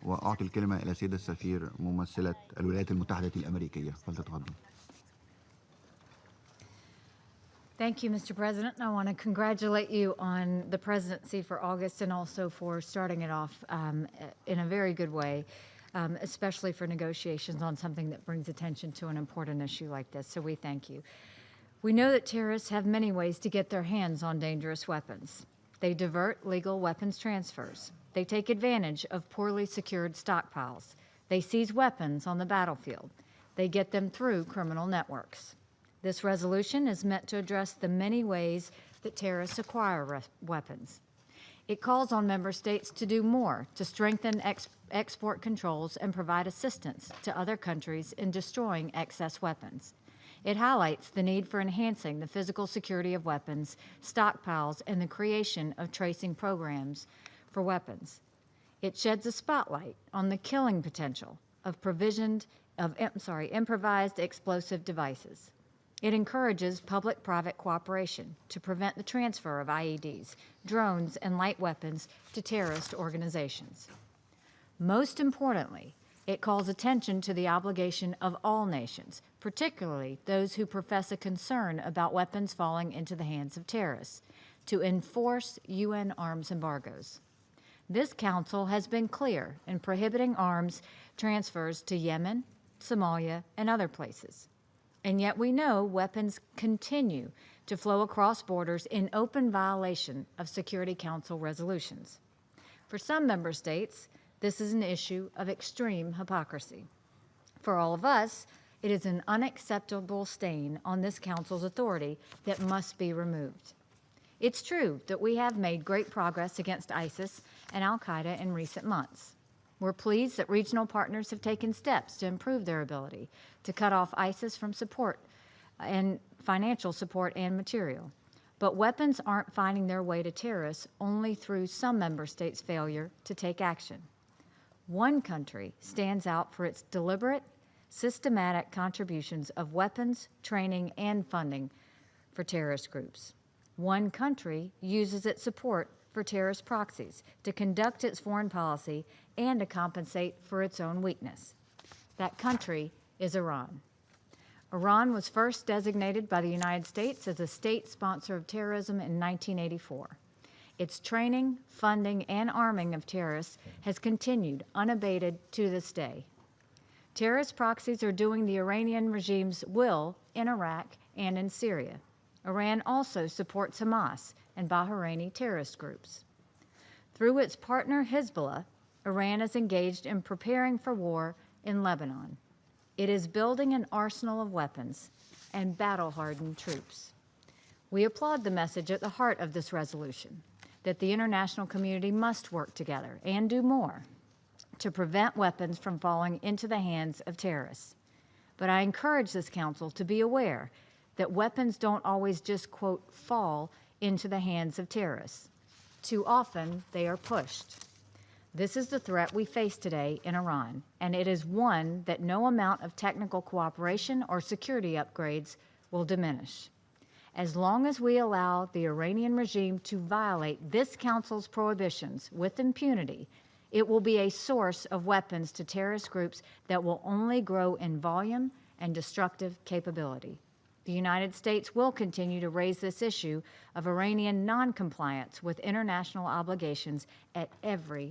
وأعطي الكلمة إلى سيدة السفير ممثلة الولايات المتحدة الأمريكية، فلتتفضل. Thank you, Mr. President. I want to congratulate you on the presidency for August and also for starting it off in a very good way, especially for negotiations on something that brings attention to an important issue like this. So we thank you. We know that terrorists have many ways to get their hands on dangerous weapons. They divert legal weapons transfers. They take advantage of poorly secured stockpiles. They seize weapons on the battlefield. They get them through criminal networks. This resolution is meant to address the many ways that terrorists acquire weapons. It calls on member states to do more to strengthen export controls and provide assistance to other countries in destroying excess weapons. It highlights the need for enhancing the physical security of weapons, stockpiles, and the creation of tracing programs for weapons. It sheds a spotlight on the killing potential of improvised explosive devices. It encourages public-private cooperation to prevent the transfer of IEDs, drones, and light weapons to terrorist organizations. Most importantly, it calls attention to the obligation of all nations, particularly those who profess a concern about weapons falling into the hands of terrorists, to enforce UN arms embargoes. This council has been clear in prohibiting arms transfers to Yemen, Somalia, and other places. And yet we know weapons continue to flow across borders in open violation of Security Council resolutions. For some member states, this is an issue of extreme hypocrisy. For all of us, it is an unacceptable stain on this council's authority that must be removed. It's true that we have made great progress against ISIS and al-Qaeda in recent months. We're pleased that regional partners have taken steps to improve their ability to cut off ISIS from support and financial support and material. But weapons aren't finding their way to terrorists only through some member states' failure to take action. One country stands out for its deliberate, systematic contributions of weapons, training, and funding for terrorist groups. One country uses its support for terrorist proxies to conduct its foreign policy and to compensate for its own weakness. That country is Iran. Iran was first designated by the United States as a state sponsor of terrorism in 1984. Its training, funding, and arming of terrorists has continued unabated to this day. Terrorist proxies are doing the Iranian regime's will in Iraq and in Syria. Iran also supports Hamas and Bahraini terrorist groups. Through its partner Hezbollah, Iran is engaged in preparing for war in Lebanon. It is building an arsenal of weapons and battle-hardened troops. We applaud the message at the heart of this resolution, that the international community must work together and do more to prevent weapons from falling into the hands of terrorists. But I encourage this council to be aware that weapons don't always just, quote, fall into the hands of terrorists. Too often, they are pushed. This is the threat we face today in Iran, and it is one that no amount of technical cooperation or security upgrades will diminish. As long as we allow the Iranian regime to violate this council's prohibitions with impunity, it will be a source of weapons to terrorist groups that will only grow in volume and destructive capability. The United States will continue to raise this issue of Iranian noncompliance with international obligations at every